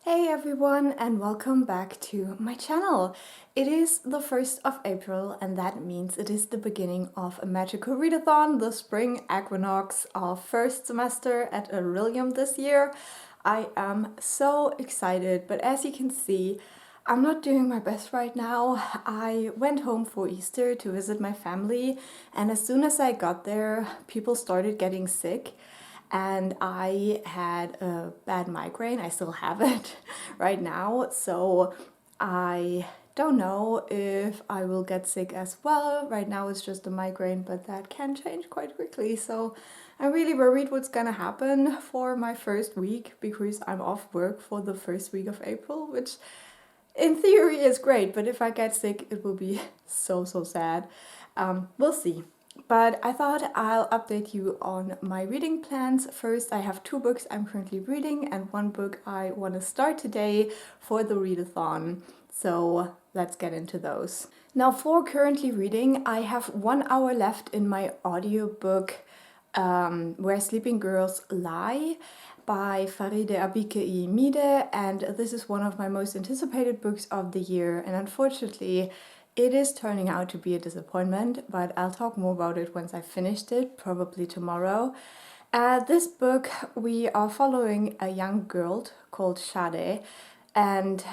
Hey everyone, and welcome back to my channel. It is the 1st of April, and that means it is the beginning of a Magical Readathon, the spring equinox of first semester at Orilium this year. I am so excited, but as you can see, I'm not doing my best right now. I went home for Easter to visit my family, and as soon as I got there, people started getting sick. And I had a bad migraine. I still have it right now, so I don't know if I will get sick as well. Right now it's just a migraine, but that can change quite quickly, so I'm really worried what's gonna happen for my first week, because I'm off work for the first week of April, which in theory is great, but if I get sick it will be so sad. We'll see. But I thought I'll update you on my reading plans. First, I have 2 books I'm currently reading and 1 book I want to start today for the readathon. So let's get into those. Now for currently reading, I have 1 hour left in my audiobook Where Sleeping Girls Lie by Faridah Àbíké-Íyímídé, and this is one of my most anticipated books of the year, and unfortunately it is turning out to be a disappointment, but I'll talk more about it once I've finished it, probably tomorrow. This book, we are following a young girl called Shade, and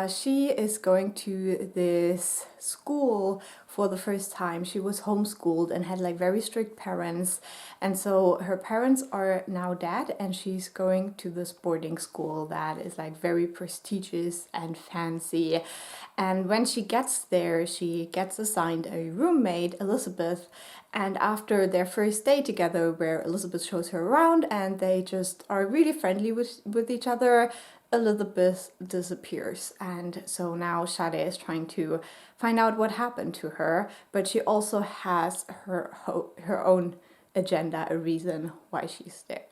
she is going to this school for the first time. She was homeschooled and had like very strict parents, and so her parents are now dead, and she's going to this boarding school that is like very prestigious and fancy. And when she gets there, she gets assigned a roommate, Elizabeth, and after their first day together, where Elizabeth shows her around and they just are really friendly with each other, Elizabeth disappears, and so now Shade is trying to find out what happened to her, but she also has her own agenda, a reason why she's there.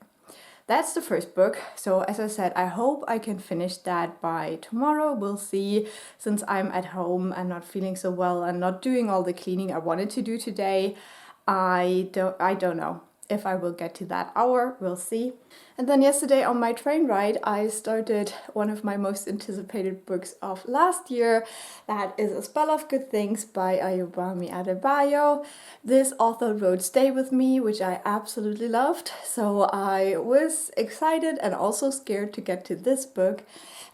That's the first book, so as I said, I hope I can finish that by tomorrow. We'll see. Since I'm at home and not feeling so well and not doing all the cleaning I wanted to do today, I don't know if I will get to that hour. We'll see. And then yesterday on my train ride, I started one of my most anticipated books of last year. That is A Spell of Good Things by Àbíké-Íyímídé. This author wrote Stay With Me, which I absolutely loved. So I was excited and also scared to get to this book.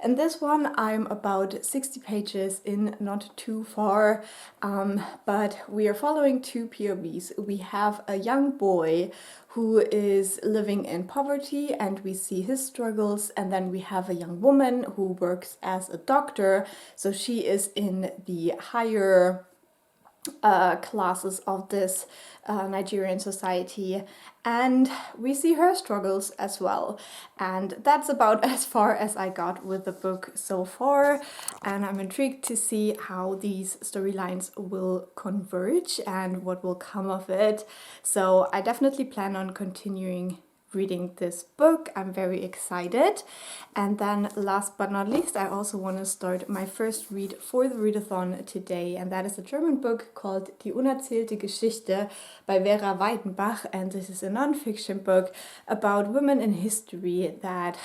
And this one, I'm about 60 pages in, not too far, but we are following 2 POVs. We have a young boy who is living in poverty, and we see his struggles, and then we have a young woman who works as a doctor, so she is in the higher classes of this Nigerian society, and we see her struggles as well. And that's about as far as I got with the book so far, and I'm intrigued to see how these storylines will converge and what will come of it. So I definitely plan on continuing reading this book. I'm very excited. And then last but not least, I also want to start my first read for the readathon today, and that is a German book called Die Unerzählte Geschichte by Vera Weidenbach, and this is a non-fiction book about women in history that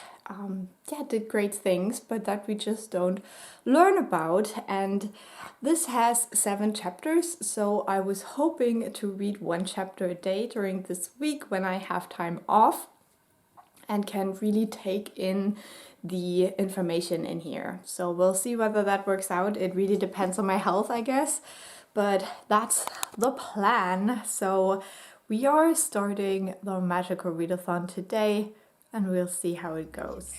did great things, but that we just don't learn about. And this has 7 chapters, so I was hoping to read 1 chapter a day during this week when I have time off and can really take in the information in here. So we'll see whether that works out. It really depends on my health, I guess, but that's the plan. So we are starting the Magical Readathon today, and we'll see how it goes.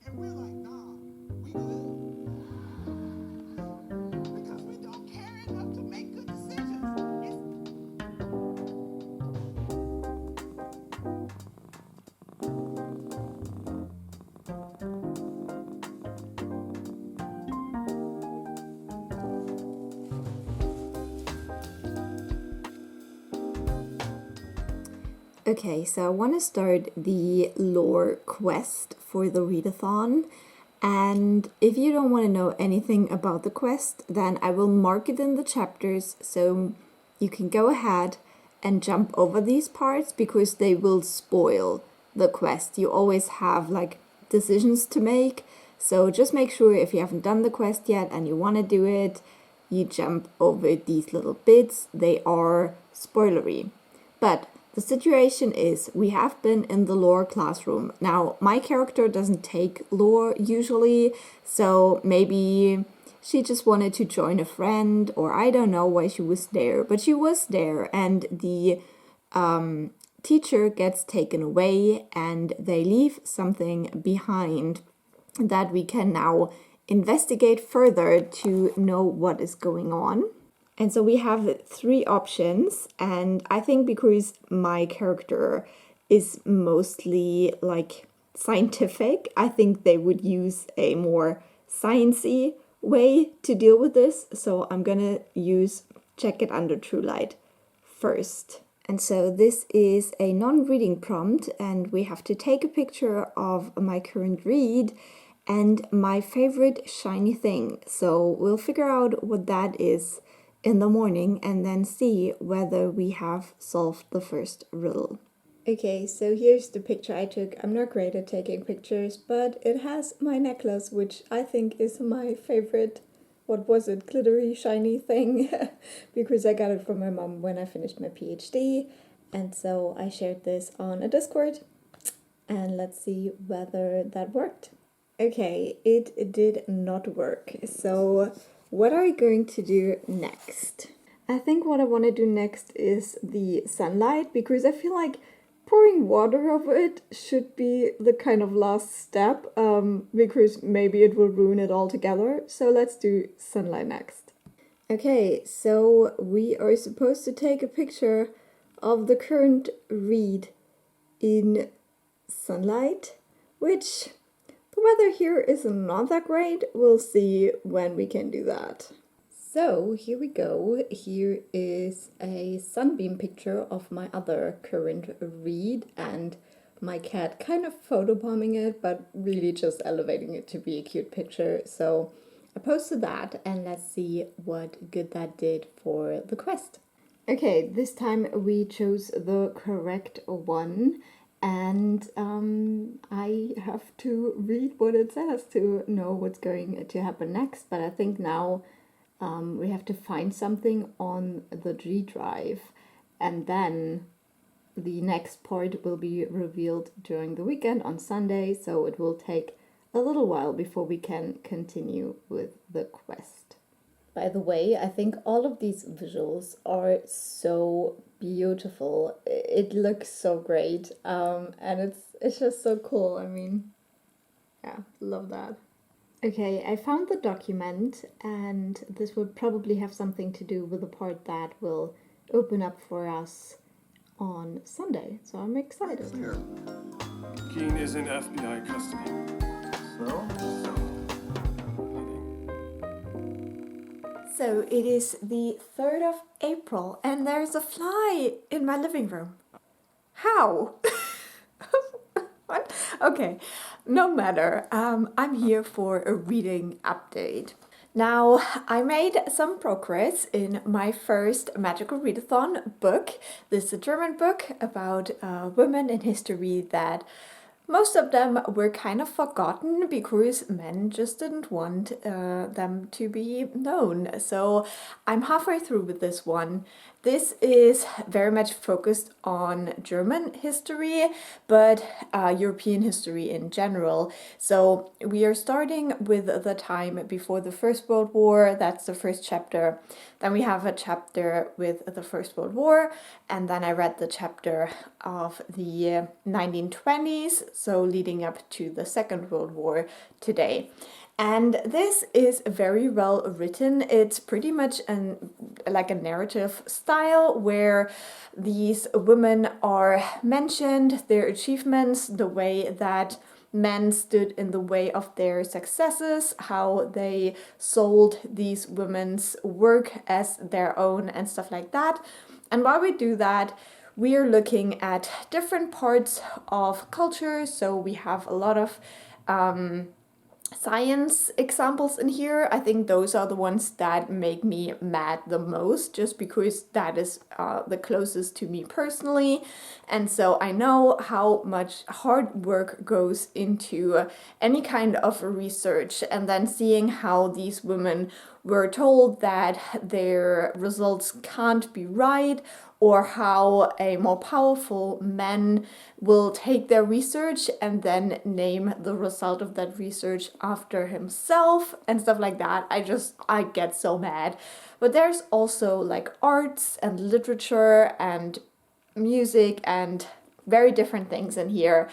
And we're like, nah, we good. Because we don't care enough to make good decisions. Okay, so I want to start the lore quest for the readathon, and if you don't want to know anything about the quest, then I will mark it in the chapters so you can go ahead and jump over these parts, because they will spoil the quest. You always have like decisions to make So just make sure if you haven't done the quest yet and you want to do it, you jump over these little bits. They are spoilery. But the situation is we have been in the lore classroom. Now, my character doesn't take lore usually, so maybe she just wanted to join a friend, or I don't know why she was there, but she was there, and the teacher gets taken away and they leave something behind that we can now investigate further to know what is going on. And so we have 3 options, and I think because my character is mostly like scientific, I think they would use a more sciencey way to deal with this. So I'm gonna use check it under true light first. And so this is a non-reading prompt, and we have to take a picture of my current read and my favorite shiny thing. So we'll figure out what that is in the morning and then see whether we have solved the first riddle. Okay, so here's the picture I took. I'm not great at taking pictures, but it has my necklace, which I think is my favorite, what was it, glittery, shiny thing, because I got it from my mom when I finished my PhD, and so I shared this on a Discord, and let's see whether that worked. Okay, it did not work, so what are we going to do next? I think what I want to do next is the sunlight, because I feel like pouring water over it should be the kind of last step, because maybe it will ruin it altogether. So let's do sunlight next. Okay, so we are supposed to take a picture of the current read in sunlight, which the weather here is not that great. We'll see when we can do that. So here we go. Here is a sunbeam picture of my other current read, and my cat kind of photobombing it, but really just elevating it to be a cute picture. So I posted that, and let's see what good that did for the quest. Okay, this time we chose the correct one, and I have to read what it says to know what's going to happen next, but I think now we have to find something on the G drive, and then the next part will be revealed during the weekend on Sunday, so it will take a little while before we can continue with the quest. By the way, I think all of these visuals are so beautiful. It looks so great, and it's just so cool. I mean, yeah, love that. Okay, I found the document, and this will probably have something to do with the part that will open up for us on Sunday, so I'm excited. Here. Guin is in FBI custody. So it is the 3rd of April, and there's a fly in my living room. How? What? Okay, no matter. I'm here for a reading update. Now, I made some progress in my first Magical Readathon book. This is a German book about women in history that most of them were kind of forgotten because men just didn't want them to be known. So I'm halfway through with this one. This is very much focused on German history, but European history in general. So we are starting with the time before the First World War. That's the first chapter. Then we have a chapter with the First World War, and then I read the chapter of the 1920s, so leading up to the Second World War today. And this is very well written. It's pretty much like a narrative style where these women are mentioned, their achievements, the way that men stood in the way of their successes, how they sold these women's work as their own and stuff like that. And while we do that, we are looking at different parts of culture. So we have a lot of science examples in here. I think those are the ones that make me mad the most, just because that is the closest to me personally. And so I know how much hard work goes into any kind of research, and then seeing how these women were told that their results can't be right, or how a more powerful man will take their research and then name the result of that research after himself and stuff like that. I get so mad. But there's also like arts and literature and music and very different things in here.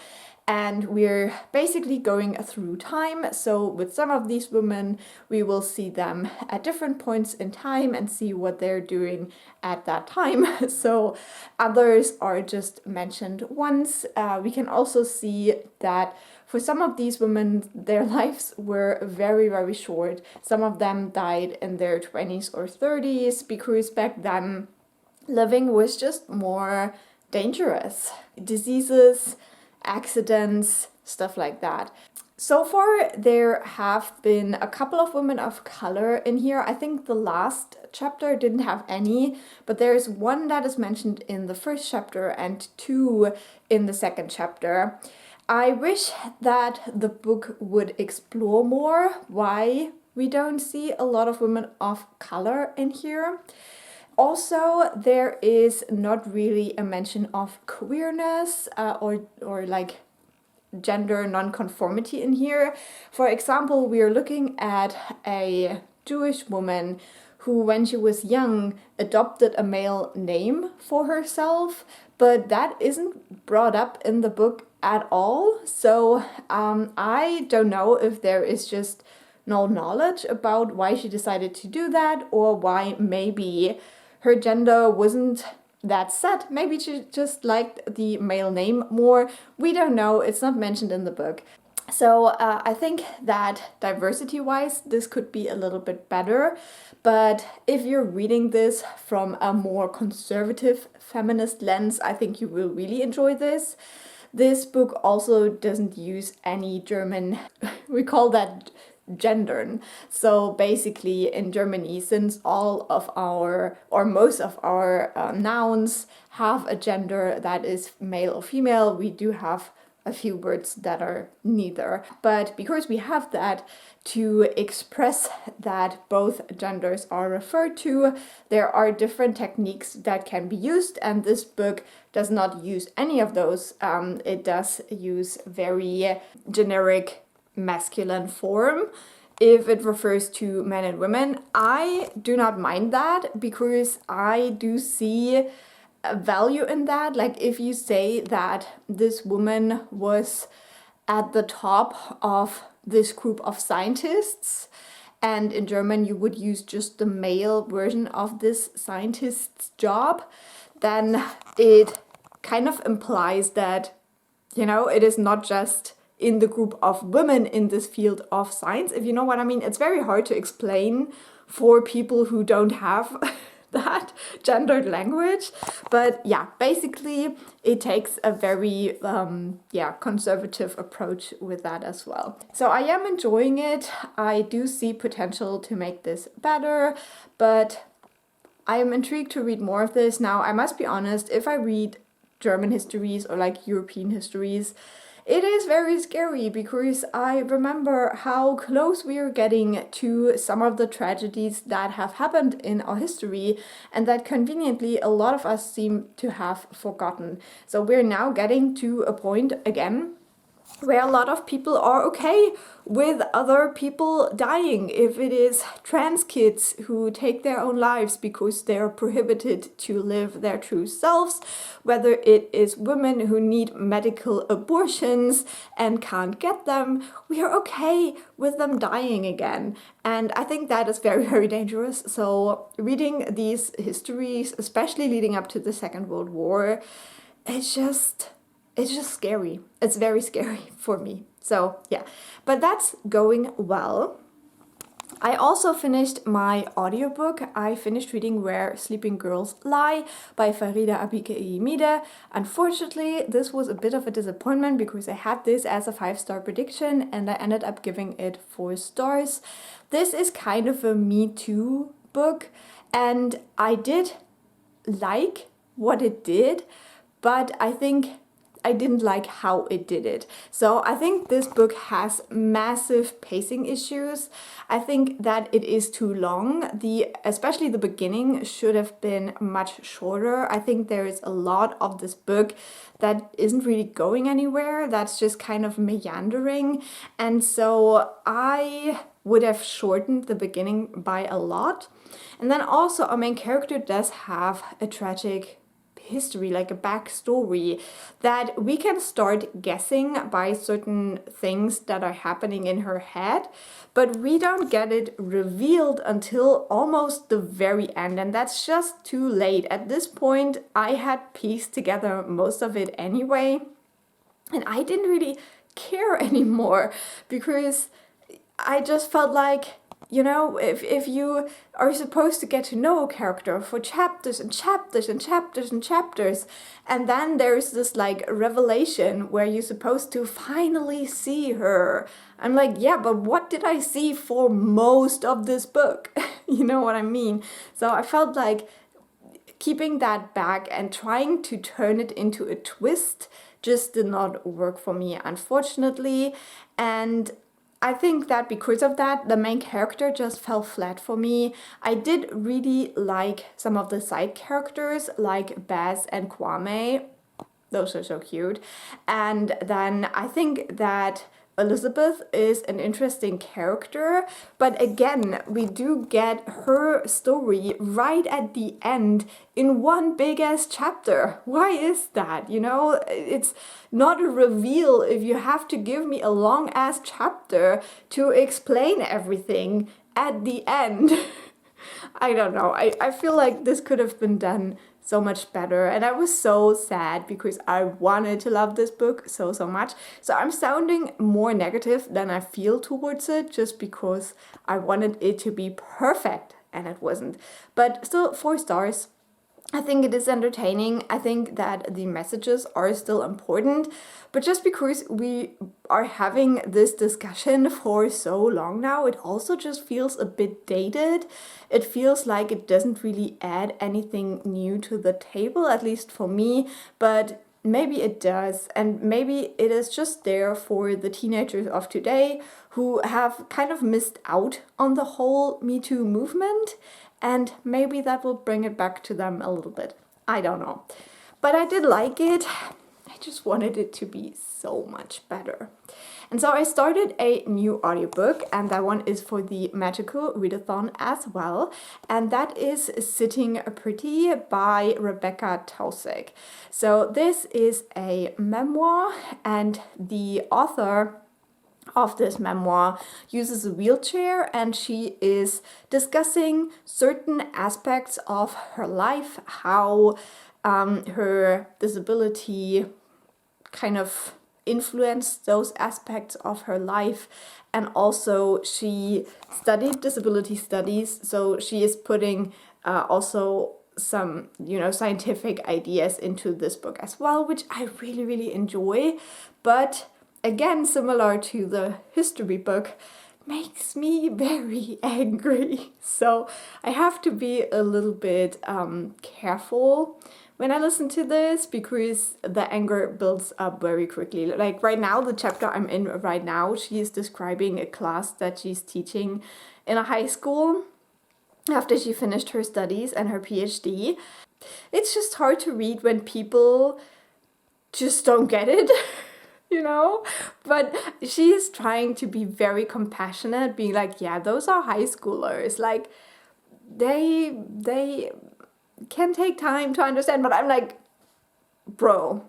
And we're basically going through time. So with some of these women, we will see them at different points in time and see what they're doing at that time. So others are just mentioned once. We can also see that for some of these women, their lives were very, very short. Some of them died in their 20s or 30s, because back then living was just more dangerous. Diseases, accidents, stuff like that. So far, there have been a couple of women of color in here. I think the last chapter didn't have any, but there's one that is mentioned in the first chapter and two in the second chapter. I wish that the book would explore more why we don't see a lot of women of color in here. Also, there is not really a mention of queerness or like gender nonconformity in here. For example, we are looking at a Jewish woman who, when she was young, adopted a male name for herself, but that isn't brought up in the book at all. So I don't know if there is just no knowledge about why she decided to do that, or why maybe her gender wasn't that set. Maybe she just liked the male name more. We don't know. It's not mentioned in the book. So I think that diversity-wise, this could be a little bit better. But if you're reading this from a more conservative feminist lens, I think you will really enjoy this. This book also doesn't use any German, we call that gendern. So basically in Germany, since all of our, or most of our nouns have a gender that is male or female, we do have a few words that are neither. But because we have that to express that both genders are referred to, there are different techniques that can be used, and this book does not use any of those. It does use very generic masculine form if it refers to men and women. I do not mind that, because I do see a value in that. Like if you say that this woman was at the top of this group of scientists, and in German you would use just the male version of this scientist's job, then it kind of implies that, you know, it is not just in the group of women in this field of science, if you know what I mean. It's very hard to explain for people who don't have that gendered language. But yeah, basically it takes a very conservative approach with that as well. So I am enjoying it. I do see potential to make this better, but I am intrigued to read more of this. Now, I must be honest, if I read German histories or like European histories, it is very scary, because I remember how close we are getting to some of the tragedies that have happened in our history, and that conveniently a lot of us seem to have forgotten. So we're now getting to a point again where a lot of people are okay with other people dying. If it is trans kids who take their own lives because they're prohibited to live their true selves, whether it is women who need medical abortions and can't get them, we are okay with them dying again. And I think that is very, very dangerous. So reading these histories, especially leading up to the Second World War, it's just scary. It's very scary for me. So yeah, but that's going well. I also finished my audiobook. I finished reading Where Sleeping Girls Lie by Faridah Àbíké-Íyímídé. Unfortunately, this was a bit of a disappointment because I had this as a 5-star prediction and I ended up giving it 4 stars. This is kind of a Me Too book and I did like what it did, but I think I didn't like how it did it. So I think this book has massive pacing issues. I think that it is too long. Especially the beginning should have been much shorter. I think there is a lot of this book that isn't really going anywhere. That's just kind of meandering. And so I would have shortened the beginning by a lot. And then also our main character does have a tragic history, like a backstory that we can start guessing by certain things that are happening in her head, but we don't get it revealed until almost the very end, and that's just too late. At this point, I had pieced together most of it anyway, and I didn't really care anymore because I just felt like, you know, if you are supposed to get to know a character for chapters and chapters and chapters and chapters, and then there's this like revelation where you're supposed to finally see her. I'm like, yeah, but what did I see for most of this book? You know what I mean? So I felt like keeping that back and trying to turn it into a twist just did not work for me, unfortunately. And I think that because of that, the main character just fell flat for me. I did really like some of the side characters like Baz and Kwame. Those are so cute. And then I think that Elizabeth is an interesting character, but again, we do get her story right at the end in one big ass chapter. Why is that? You know, it's not a reveal if you have to give me a long ass chapter to explain everything at the end. I don't know. I feel like this could have been done so much better, and I was so sad because I wanted to love this book so much. So I'm sounding more negative than I feel towards it just because I wanted it to be perfect and it wasn't. But still 4 stars. I think it is entertaining. I think that the messages are still important, but just because we are having this discussion for so long now, it also just feels a bit dated. It feels like it doesn't really add anything new to the table, at least for me, but maybe it does, and maybe it is just there for the teenagers of today who have kind of missed out on the whole Me Too movement, and maybe that will bring it back to them a little bit. I don't know. But I did like it. I just wanted it to be so much better. And so I started a new audiobook, and that one is for the Magical Readathon as well. And that is Sitting Pretty by Rebekah Taussig. So this is a memoir, and the author of this memoir uses a wheelchair, and she is discussing certain aspects of her life, how her disability kind of influenced those aspects of her life. And also she studied disability studies, so she is putting also some, you know, scientific ideas into this book as well, which I really enjoy. But again, similar to the history book, makes me very angry. So I have to be a little bit careful when I listen to this because the anger builds up very quickly. Like right now, the chapter I'm in right now, she is describing a class that she's teaching in a high school after she finished her studies and her PhD. It's just hard to read when people just don't get it. You know, but she is trying to be very compassionate, being like, yeah, those are high schoolers, like they can take time to understand. But I'm like, bro,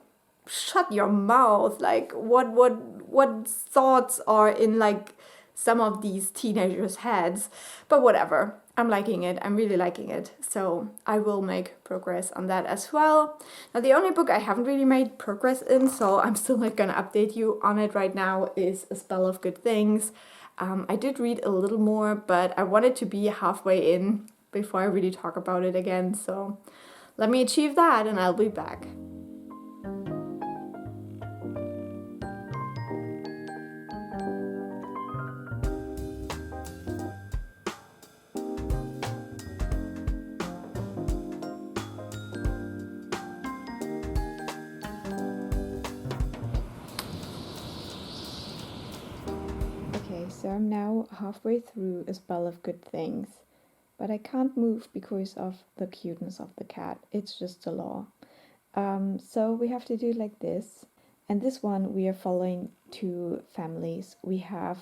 shut your mouth. Like what thoughts are in like some of these teenagers' heads? But whatever, I'm liking it. I'm really liking it. So I will make progress on that as well. Now, the only book I haven't really made progress in, so I'm still not gonna update you on it right now, is A Spell of Good Things. I did read a little more, but I wanted to be halfway in before I really talk about it again. So let me achieve that and I'll be back. Okay, so I'm now halfway through A Spell of Good Things, but I can't move because of the cuteness of the cat. It's just the law. So we have to do it like this. And this one we are following two families. We have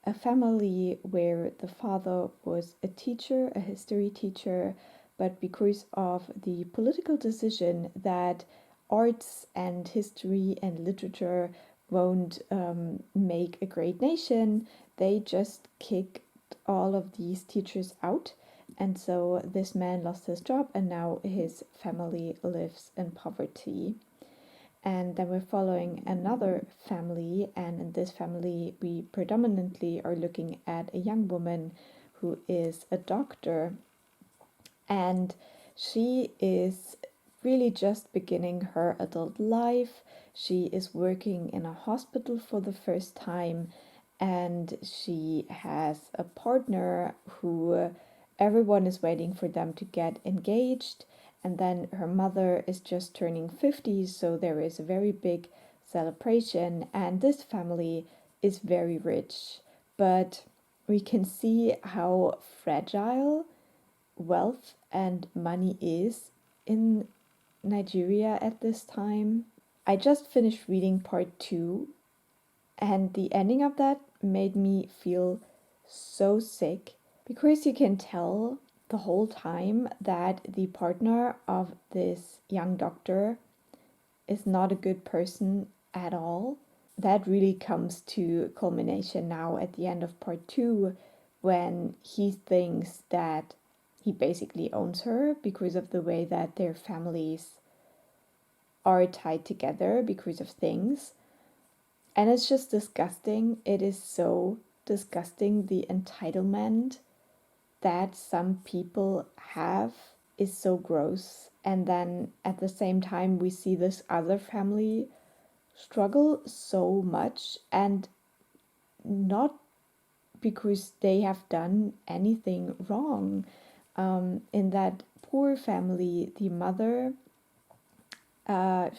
a family where the father was a teacher, a history teacher, but because of the political decision that arts and history and literature won't make a great nation, they just kicked all of these teachers out. And so this man lost his job and now his family lives in poverty. And then we're following another family, and in this family we predominantly are looking at a young woman who is a doctor, and she is really just beginning her adult life. She is working in a hospital for the first time, and she has a partner who everyone is waiting for them to get engaged. And then her mother is just turning 50, so there is a very big celebration. And this family is very rich, but we can see how fragile wealth and money is in Nigeria at this time. I just finished reading part 2, and the ending of that made me feel so sick because you can tell the whole time that the partner of this young doctor is not a good person at all. That really comes to culmination now at the end of part 2, when he thinks that he basically owns her because of the way that their families are tied together because of things. And it's just disgusting. It is so disgusting. The entitlement that some people have is so gross. And then at the same time, we see this other family struggle so much, and not because they have done anything wrong. In that poor family, the mother,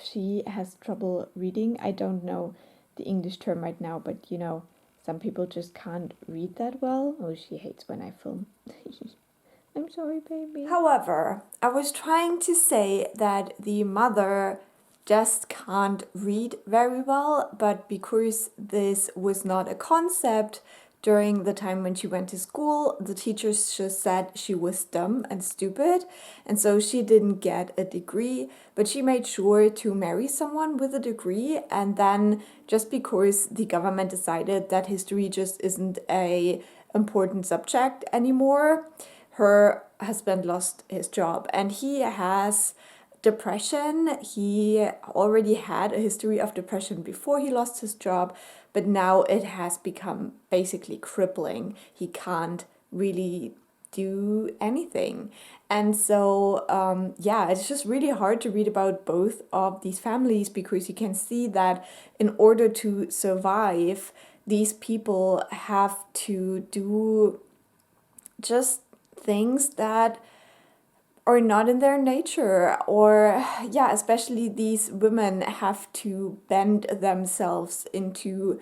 she has trouble reading. I don't know the English term right now, but you know, some people just can't read that well. Oh, she hates when I film. I'm sorry, baby. However, I was trying to say that the mother just can't read very well, but because this was not a concept during the time when she went to school, the teachers just said she was dumb and stupid, and so she didn't get a degree, but she made sure to marry someone with a degree. And then just because the government decided that history just isn't a important subject anymore, her husband lost his job, and he has depression. He already had a history of depression before he lost his job, but now it has become basically crippling. He can't really do anything. And so, yeah, it's just really hard to read about both of these families because you can see that in order to survive, these people have to do just things that are not in their nature, or yeah, especially these women have to bend themselves into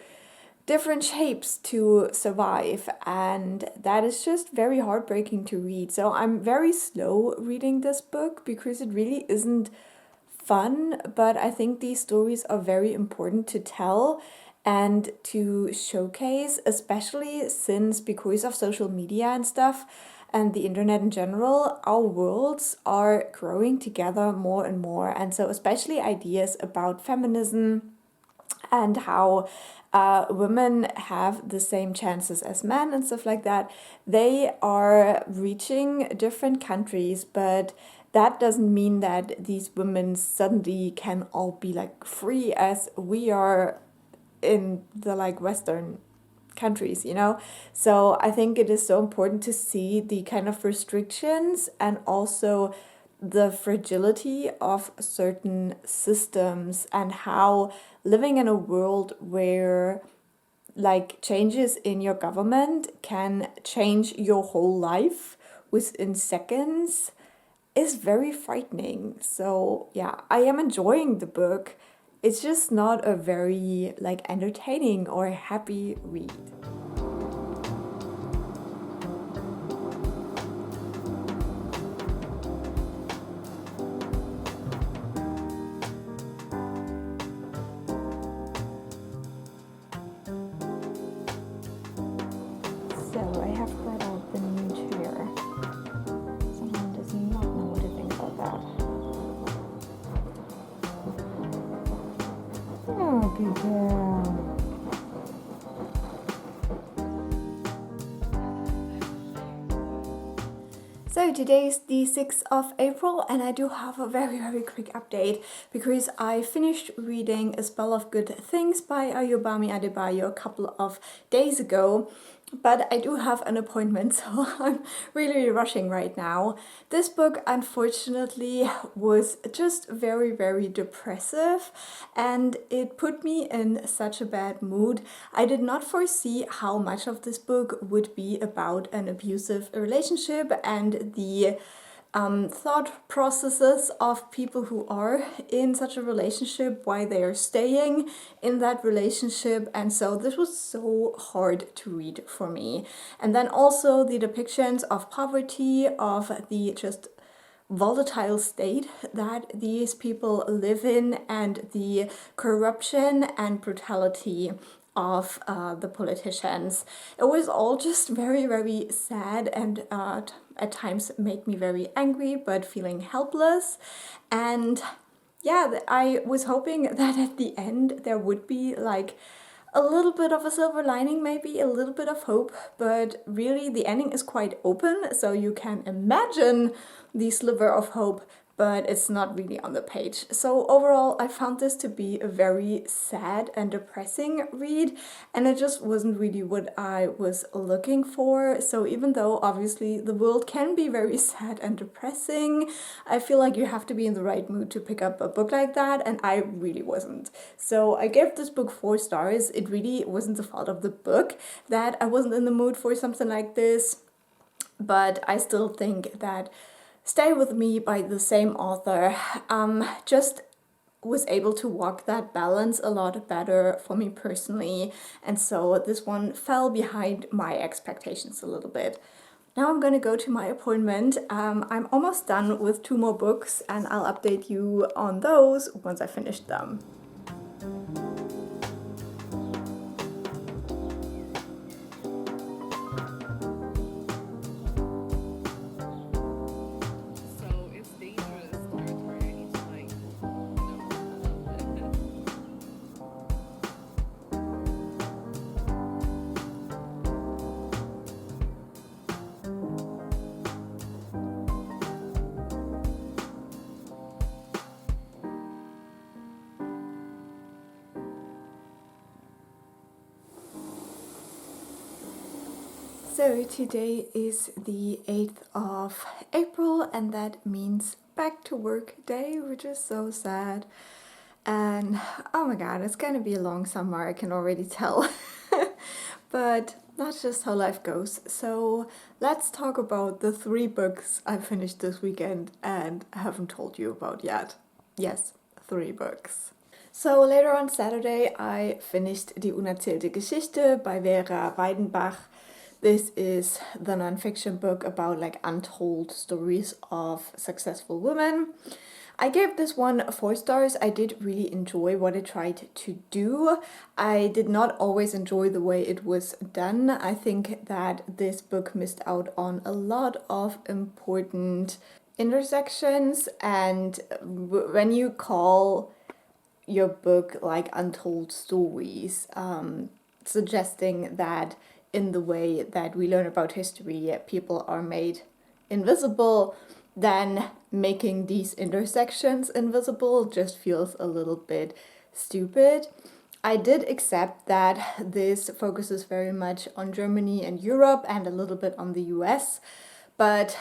different shapes to survive, and that is just very heartbreaking to read. So I'm very slow reading this book because it really isn't fun, but I think these stories are very important to tell and to showcase, especially since because of social media and stuff and the internet in general, our worlds are growing together more and more. And so especially ideas about feminism and how women have the same chances as men and stuff like that, they are reaching different countries, but that doesn't mean that these women suddenly can all be like free as we are in the like Western countries, you know? So I think it is so important to see the kind of restrictions and also the fragility of certain systems and how living in a world where like changes in your government can change your whole life within seconds is very frightening. So yeah, I am enjoying the book. It's just not a very like entertaining or happy read. So I have brought out the new chair. Someone does not know what to think about that. Oh, good girl. So today is the 6th of April and I do have a very quick update because I finished reading A Spell of Good Things by Àbíké-Íyímídé a couple of days ago. But I do have an appointment, so I'm really rushing right now. This book, unfortunately, was just very depressive and it put me in such a bad mood. I did not foresee how much of this book would be about an abusive relationship and the thought processes of people who are in such a relationship, why they are staying in that relationship, and so this was so hard to read for me. And then also the depictions of poverty, of the just volatile state that these people live in, and the corruption and brutality of the politicians. It was all just very sad and at times made me very angry, but feeling helpless. And yeah, I was hoping that at the end there would be like a little bit of a silver lining, maybe a little bit of hope, but really the ending is quite open, so you can imagine the sliver of hope, but it's not really on the page. So overall, I found this to be a very sad and depressing read, and it just wasn't really what I was looking for. So even though obviously the world can be very sad and depressing, I feel like you have to be in the right mood to pick up a book like that, and I really wasn't. So I gave this book 4 stars. It really wasn't the fault of the book that I wasn't in the mood for something like this, but I still think that Stay With Me by the same author just was able to walk that balance a lot better for me personally, and so this one fell behind my expectations a little bit. Now I'm gonna go to my appointment. I'm almost done with 2 more books and I'll update you on those once I finish them. So today is the 8th of April and that means back to work day, which is so sad. And oh my god, it's gonna be a long summer, I can already tell. But that's just how life goes. So let's talk about the 3 books I finished this weekend and haven't told you about yet. Yes, 3 books. So later on Saturday I finished Die Unerzählte Geschichte by Vera Weidenbach. This is the non-fiction book about like untold stories of successful women. I gave this one 4 stars. I did really enjoy what it tried to do. I did not always enjoy the way it was done. I think that this book missed out on a lot of important intersections, and when you call your book like Untold Stories, suggesting that in the way that we learn about history, people are made invisible, then making these intersections invisible just feels a little bit stupid. I did accept that this focuses very much on Germany and Europe and a little bit on the US, but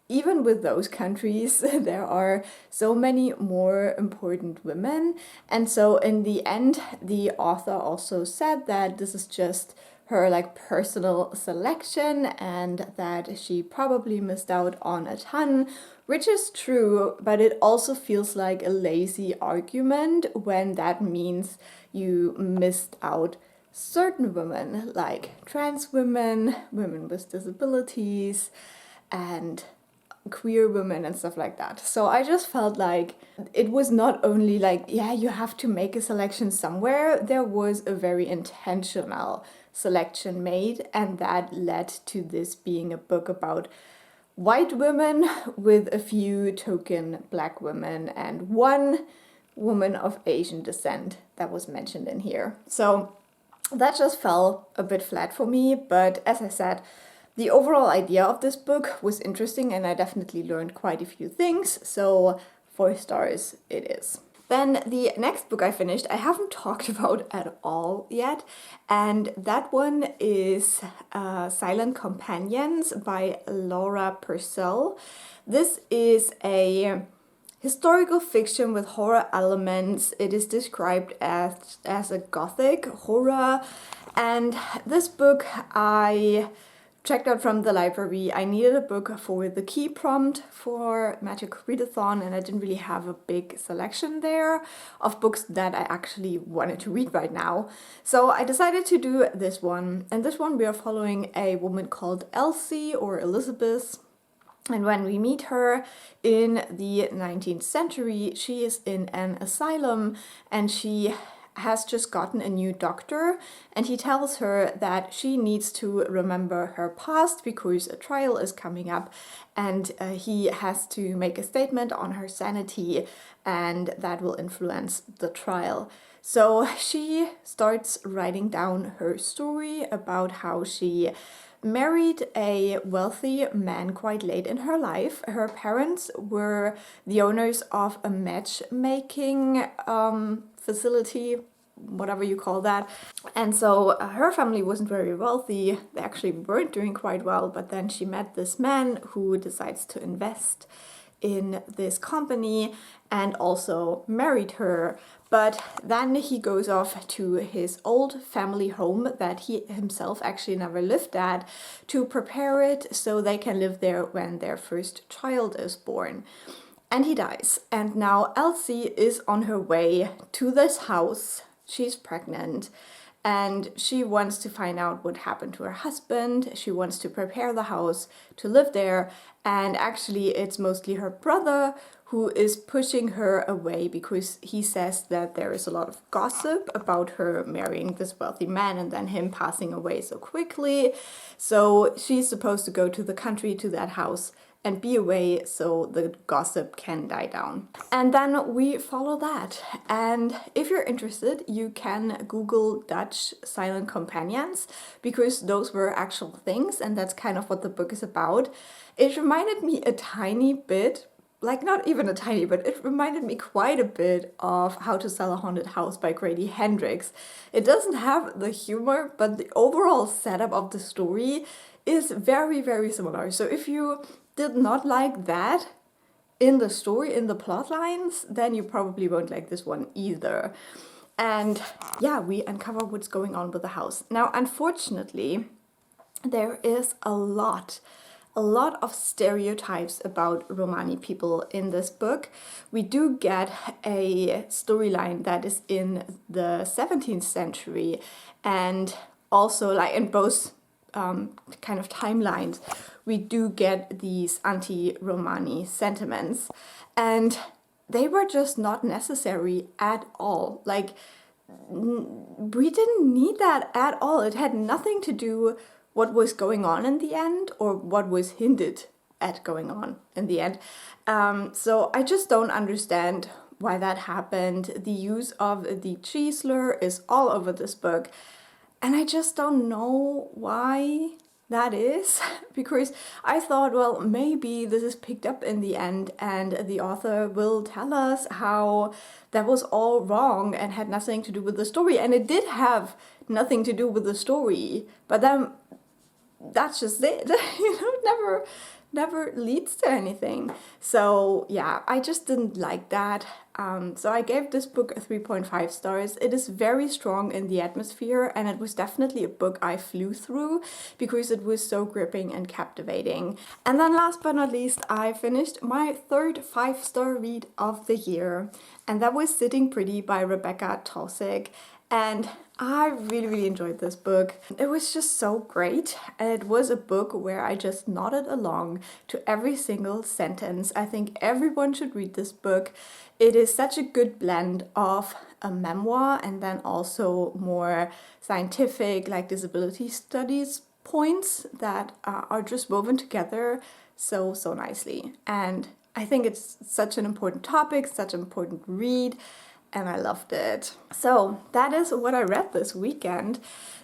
even with those countries, there are so many more important women. And so in the end, the author also said that this is just her like personal selection and that she probably missed out on a ton, which is true, but it also feels like a lazy argument when that means you missed out certain women, like trans women, women with disabilities, and queer women and stuff like that. So I just felt like it was not only like, yeah, you have to make a selection somewhere, there was a very intentional selection made, and that led to this being a book about white women with a few token black women and one woman of Asian descent that was mentioned in here. So that just fell a bit flat for me, but as I said, the overall idea of this book was interesting and I definitely learned quite a few things, so 4 stars it is. Then the next book I finished, I haven't talked about at all yet, and that one is Silent Companions by Laura Purcell. This is a historical fiction with horror elements. It is described as a gothic horror, and this book I checked out from the library. I needed a book for the key prompt for Magical Readathon, and I didn't really have a big selection there of books that I actually wanted to read right now. So I decided to do this one, and this one we are following a woman called Elsie or Elizabeth. And when we meet her in the 19th century, she is in an asylum and she has just gotten a new doctor, and he tells her that she needs to remember her past because a trial is coming up, and he has to make a statement on her sanity, and that will influence the trial. So she starts writing down her story about how she married a wealthy man quite late in her life. Her parents were the owners of a matchmaking facility, whatever you call that. And so her family wasn't very wealthy. They actually weren't doing quite well, but then she met this man who decides to invest in this company and also married her. But then he goes off to his old family home that he himself actually never lived at to prepare it so they can live there when their first child is born. And he dies. And now Elsie is on her way to this house. She's pregnant and she wants to find out what happened to her husband. She wants to prepare the house to live there. And actually it's mostly her brother who is pushing her away because he says that there is a lot of gossip about her marrying this wealthy man and then him passing away so quickly. So she's supposed to go to the country to that house and be away so the gossip can die down. And then we follow that. And if you're interested, you can Google Dutch silent companions because those were actual things and that's kind of what the book is about. It reminded me a tiny bit, like not even a tiny bit, it reminded me quite a bit of How to Sell a Haunted House by Grady Hendrix. It doesn't have the humor, but the overall setup of the story is very, very similar. So if you did not like that in the story, in the plot lines, then you probably won't like this one either. And yeah, we uncover what's going on with the house. Now, unfortunately, there is a lot of stereotypes about Romani people in this book. We do get a storyline that is in the 17th century and also like in both kind of timelines, we do get these anti-Romani sentiments, and they were just not necessary at all. Like, we didn't need that at all. It had nothing to do what was going on in the end or what was hinted at going on in the end. So I just don't understand why that happened. The use of the she slur is all over this book. And I just don't know why that is, because I thought, well, maybe this is picked up in the end and the author will tell us how that was all wrong and had nothing to do with the story. And it did have nothing to do with the story, but then that's just it. It never leads to anything. So yeah, I just didn't like that. So I gave this book a 3.5 stars. It is very strong in the atmosphere, and it was definitely a book I flew through because it was so gripping and captivating. And then last but not least, I finished my third 5-star read of the year, and that was Sitting Pretty by Rebekah Taussig. And I really enjoyed this book. It was just so great. It was a book where I just nodded along to every single sentence. I think everyone should read this book. It is such a good blend of a memoir and then also more scientific, like disability studies points that are just woven together so nicely. And I think it's such an important topic, such an important read, and I loved it. So that is what I read this weekend.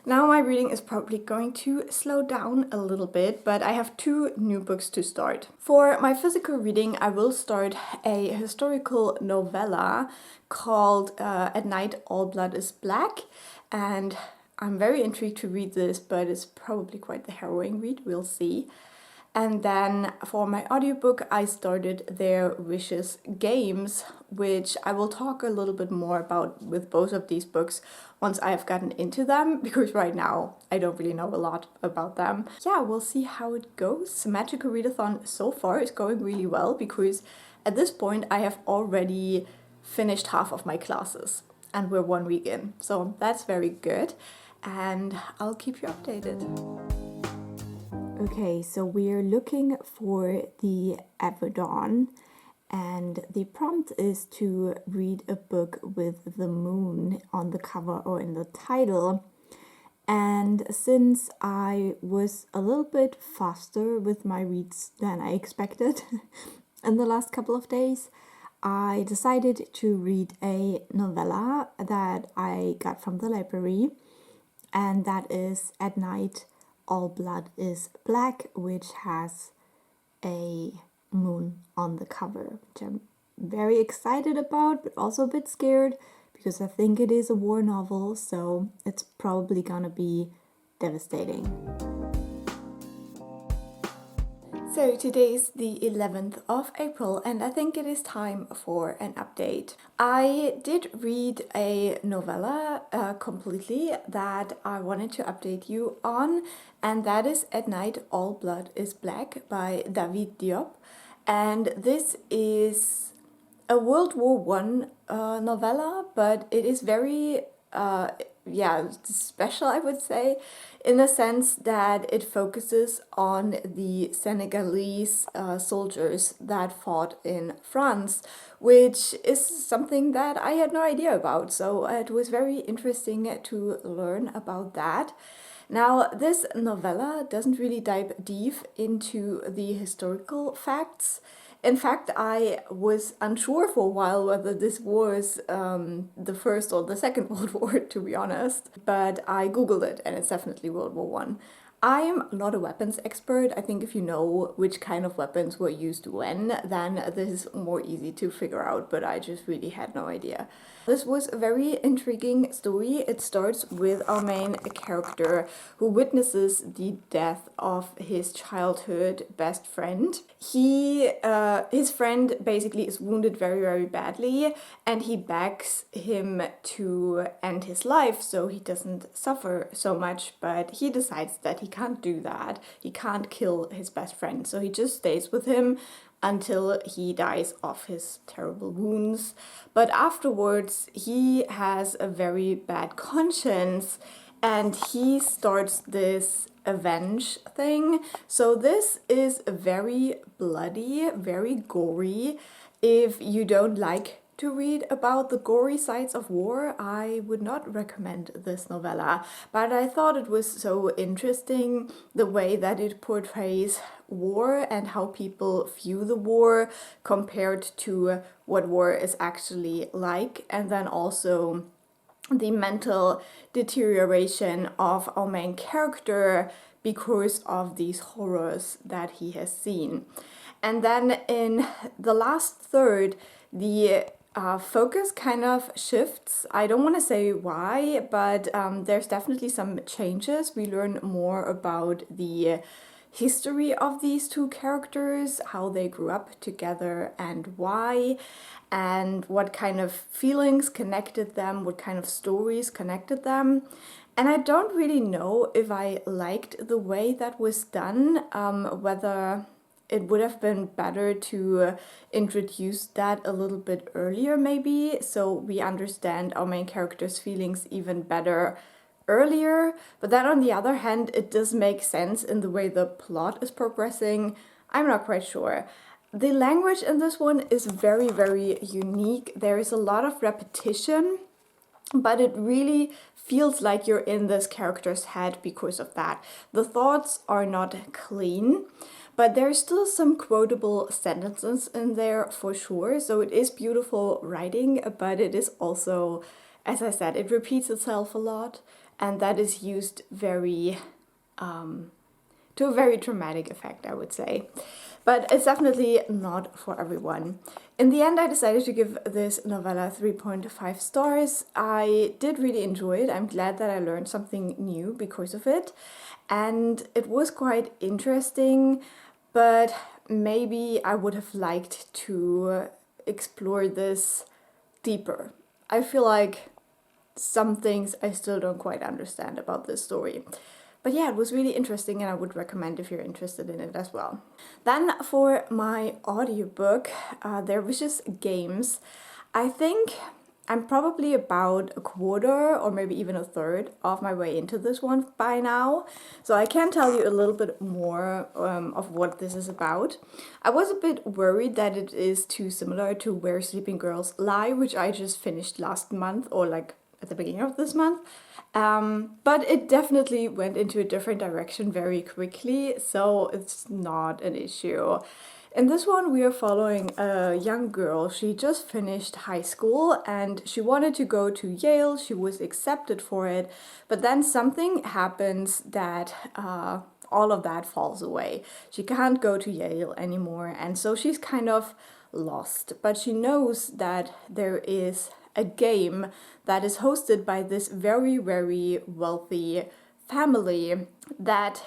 Now my reading is probably going to slow down a little bit, but I have 2 new books to start. For my physical reading, I will start a historical novella called At Night All Blood is Black, and I'm very intrigued to read this, but it's probably quite the harrowing read, we'll see. And then for my audiobook, I started Their Vicious Games, which I will talk a little bit more about with both of these books once I have gotten into them, because right now I don't really know a lot about them. Yeah, we'll see how it goes. Magical Readathon so far is going really well because at this point I have already finished half of my classes and we're 1 week in. So that's very good, and I'll keep you updated. Okay, so we're looking for the Abaddon, and the prompt is to read a book with the moon on the cover or in the title. And since I was a little bit faster with my reads than I expected in the last couple of days, I decided to read a novella that I got from the library, and that is At Night All Blood is Black, which has a moon on the cover, which I'm very excited about, but also a bit scared because I think it is a war novel, so it's probably gonna be devastating. So today is the 11th of April, and I think it is time for an update. I did read a novella completely that I wanted to update you on, and that is At Night All Blood is Black by David Diop. And this is a World War I novella, but it is very special, I would say, in the sense that it focuses on the Senegalese soldiers that fought in France, which is something that I had no idea about. So it was very interesting to learn about that. Now, this novella doesn't really dive deep into the historical facts. In fact, I was unsure for a while whether this was the First or the Second World War, to be honest. But I googled it, and it's definitely World War One. I'm not a weapons expert. I think if you know which kind of weapons were used when, then this is more easy to figure out, but I just really had no idea. This was a very intriguing story. It starts with our main character who witnesses the death of his childhood best friend. His friend basically is wounded very badly, and he begs him to end his life so he doesn't suffer so much, but he decides that he can't do that. He can't kill his best friend, so he just stays with him until he dies of his terrible wounds. But afterwards, he has a very bad conscience and he starts this avenge thing. So this is very bloody, very gory. If you don't like to read about the gory sides of war, I would not recommend this novella, but I thought it was so interesting the way that it portrays war and how people view the war compared to what war is actually like, and then also the mental deterioration of our main character because of these horrors that he has seen. And then in the last third, the focus kind of shifts. I don't want to say why, but there's definitely some changes. We learn more about the history of these two characters, how they grew up together and why, and what kind of feelings connected them, what kind of stories connected them. And I don't really know if I liked the way that was done, whether it would have been better to introduce that a little bit earlier maybe, so we understand our main character's feelings even better earlier. But then on the other hand, it does make sense in the way the plot is progressing. I'm not quite sure. The language in this one is very, very unique. There is a lot of repetition, but it really feels like you're in this character's head because of that. The thoughts are not clean, but there's still some quotable sentences in there for sure. So it is beautiful writing, but it is also, as I said, it repeats itself a lot, and that is used very to a very dramatic effect, I would say. But it's definitely not for everyone. In the end, I decided to give this novella 3.5 stars. I did really enjoy it. I'm glad that I learned something new because of it. And it was quite interesting, but maybe I would have liked to explore this deeper. I feel like some things I still don't quite understand about this story. But yeah, it was really interesting, and I would recommend if you're interested in it as well. Then for my audiobook, Their Vicious Games, I think I'm probably about a quarter or maybe even a third of my way into this one by now. So I can tell you a little bit more of what this is about. I was a bit worried that it is too similar to Where Sleeping Girls Lie, which I just finished last month, or like at the beginning of this month. But it definitely went into a different direction very quickly, so it's not an issue. In this one, we are following a young girl. She just finished high school and she wanted to go to Yale. She was accepted for it, but then something happens that all of that falls away. She can't go to Yale anymore, and so she's kind of lost. But she knows that there is a game that is hosted by this very, very wealthy family that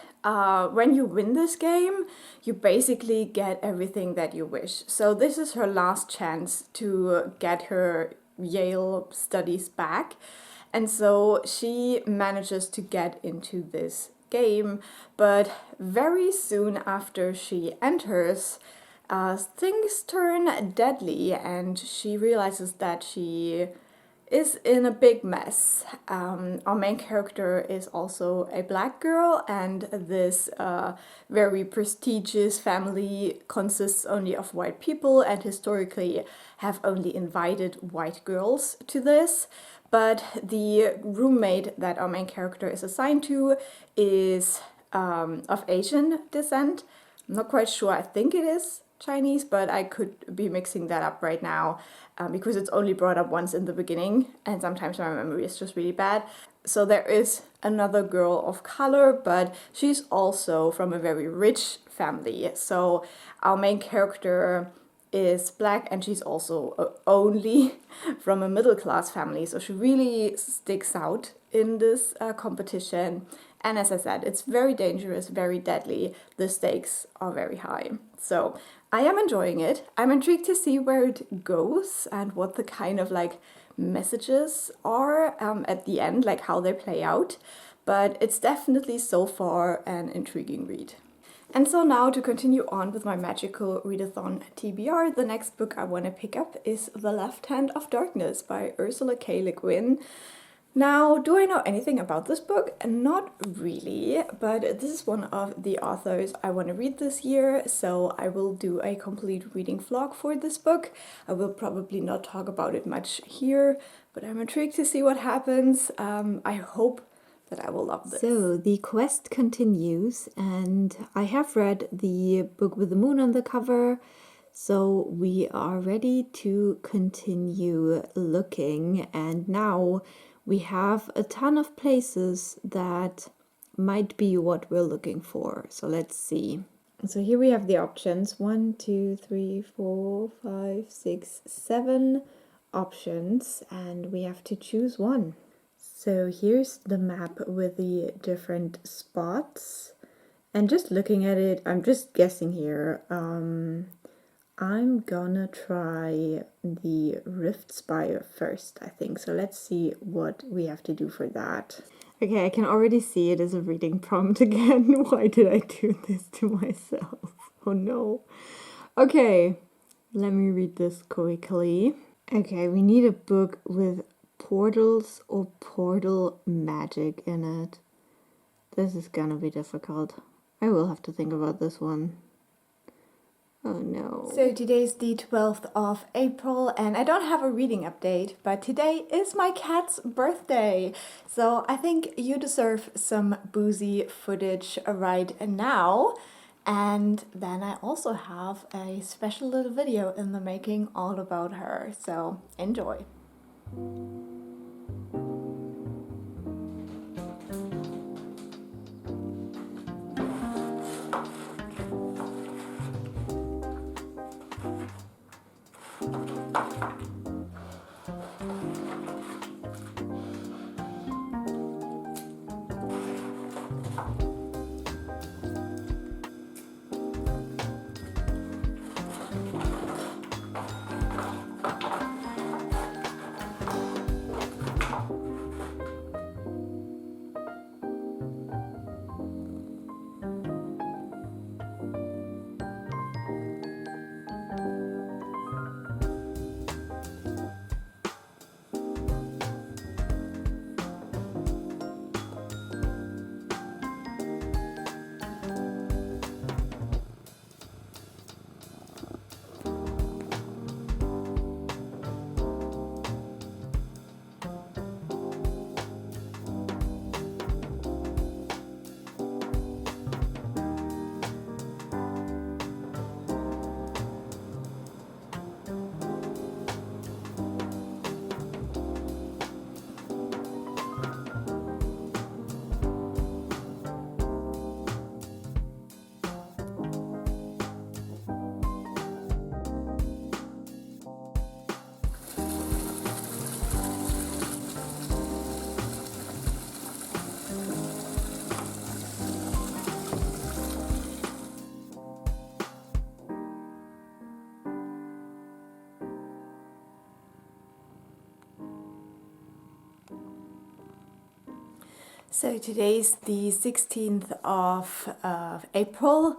when you win this game, you basically get everything that you wish. So this is her last chance to get her Yale studies back. And so she manages to get into this game, but very soon after she enters, things turn deadly, and she realizes that she is in a big mess. Our main character is also a black girl, and this very prestigious family consists only of white people and historically have only invited white girls to this. But the roommate that our main character is assigned to is of Asian descent. I'm not quite sure, I think it is Chinese, but I could be mixing that up right now because it's only brought up once in the beginning, and sometimes my memory is just really bad. So there is another girl of color, but she's also from a very rich family. So our main character is black, and she's also only from a middle class family, so she really sticks out in this competition. And as I said, it's very dangerous, very deadly. The stakes are very high. So I am enjoying it. I'm intrigued to see where it goes and what the kind of like messages are at the end, like how they play out. But it's definitely so far an intriguing read. And so now to continue on with my Magical Readathon TBR, the next book I want to pick up is The Left Hand of Darkness by Ursula K. Le Guin. Now, do I know anything about this book? Not really, but this is one of the authors I want to read this year, so I will do a complete reading vlog for this book. I will probably not talk about it much here, but I'm intrigued to see what happens. I hope that I will love this. So the quest continues, and I have read the book with the moon on the cover, so we are ready to continue looking. And now we have a ton of places that might be what we're looking for. So let's see. So here we have the options. 1, 2, 3, 4, 5, 6, 7 options, and we have to choose one. So here's the map with the different spots. And just looking at it, I'm just guessing here. I'm gonna try the Rift Spire first, I think. So let's see what we have to do for that. Okay, I can already see it as a reading prompt again. Why did I do this to myself? Oh no. Okay, let me read this quickly. Okay, we need a book with portals or portal magic in it. This is gonna be difficult. I will have to think about this one. Oh no. So today's the 12th of April and I don't have a reading update, but today is my cat's birthday. So I think you deserve some Busi footage right now. And then I also have a special little video in the making all about her. So enjoy. So today's the 16th of April.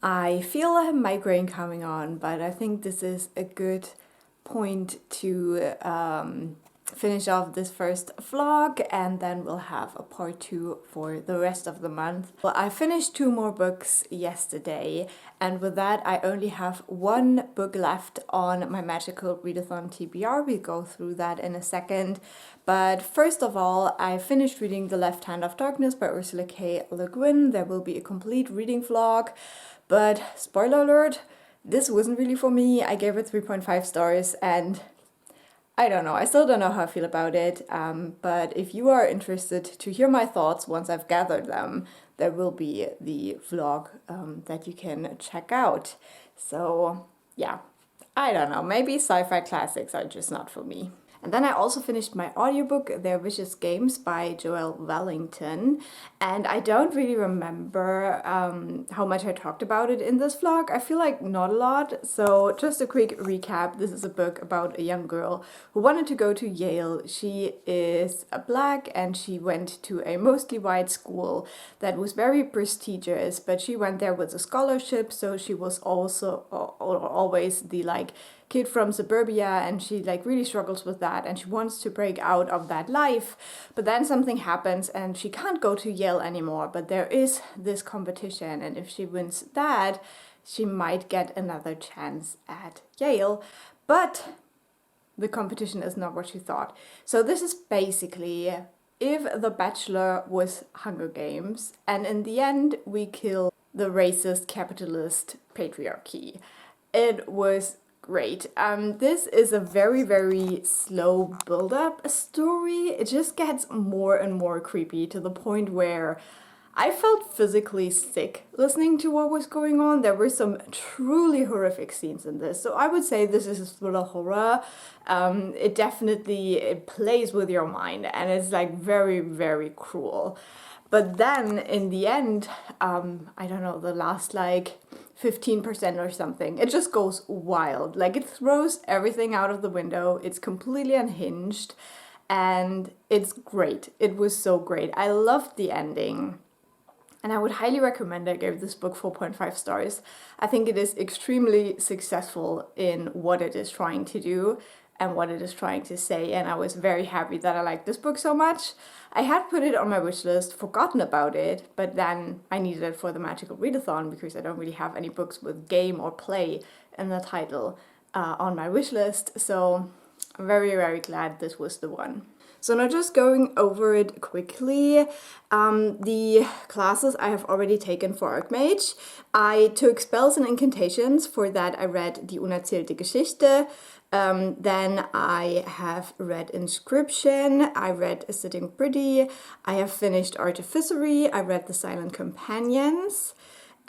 I feel a migraine coming on, but I think this is a good point to finish off this first vlog, and then we'll have a part 2 for the rest of the month. Well, I finished 2 more books yesterday, and with that I only have 1 book left on my Magical Readathon TBR. We'll go through that in a second. But first of all, I finished reading The Left Hand of Darkness by Ursula K. Le Guin. There will be a complete reading vlog, but spoiler alert, this wasn't really for me. I gave it 3.5 stars and I don't know, I still don't know how I feel about it, but if you are interested to hear my thoughts once I've gathered them, there will be the vlog that you can check out. So yeah, I don't know, maybe sci-fi classics are just not for me. And then I also finished my audiobook, Their Vicious Games by Joelle Wellington. And I don't really remember how much I talked about it in this vlog. I feel like not a lot. So just a quick recap. This is a book about a young girl who wanted to go to Yale. She is Black and she went to a mostly white school that was very prestigious, but she went there with a scholarship. So she was also always the kid from suburbia, and she really struggles with that and she wants to break out of that life, but then something happens and she can't go to Yale anymore, but there is this competition, and if she wins that she might get another chance at Yale, but the competition is not what she thought. So this is basically if The Bachelor was Hunger Games and in the end we kill the racist capitalist patriarchy. It was great. This is a very, very slow build-up story. It just gets more and more creepy to the point where I felt physically sick listening to what was going on. There were some truly horrific scenes in this. So I would say this is a thriller horror. It definitely plays with your mind and it's like very, very cruel. But then in the end, I don't know, the last like 15% or something, it just goes wild. Like it throws everything out of the window. It's completely unhinged and it's great. It was so great. I loved the ending. And I would highly recommend. I gave this book 4.5 stars. I think it is extremely successful in what it is trying to do and what it is trying to say, and I was very happy that I liked this book so much. I had put it on my wish list, forgotten about it, but then I needed it for the Magical Readathon because I don't really have any books with game or play in the title on my wish list, so I'm very, very glad this was the one. So now just going over it quickly, the classes I have already taken for Archmage. I took spells and incantations. For that I read Die Unerzählte Geschichte. Then I have read Inscription, I read Sitting Pretty, I have finished Artificery, I read The Silent Companions.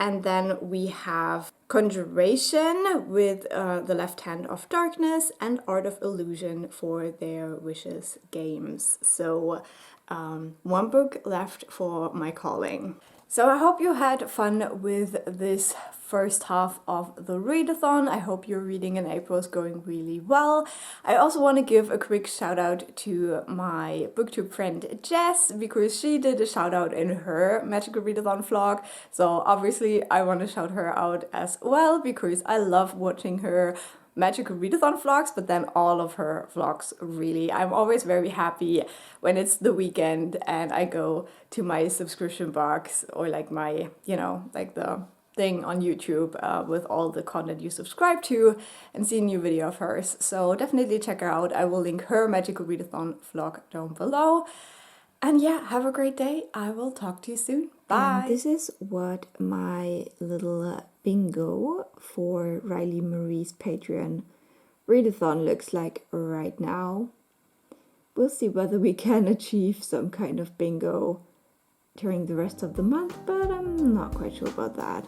And then we have Conjuration with The Left Hand of Darkness and Art of Illusion for their Wishes games. So one book left for my calling. So I hope you had fun with this first half of the readathon. I hope your reading in April is going really well. I also want to give a quick shout out to my booktube friend Jess because she did a shout out in her Magical Readathon vlog. So obviously I want to shout her out as well because I love watching her Magical Readathon vlogs, but then all of her vlogs really. I'm always very happy when it's the weekend and I go to my subscription box or like my, you know, like the thing on YouTube with all the content you subscribe to and see a new video of hers. So definitely check her out. I will link her Magical Readathon vlog down below. And yeah, have a great day. I will talk to you soon. Bye. And this is what my little bingo for Riley Marie's Patreon readathon looks like right now. We'll see whether we can achieve some kind of bingo during the rest of the month, but I'm not quite sure about that.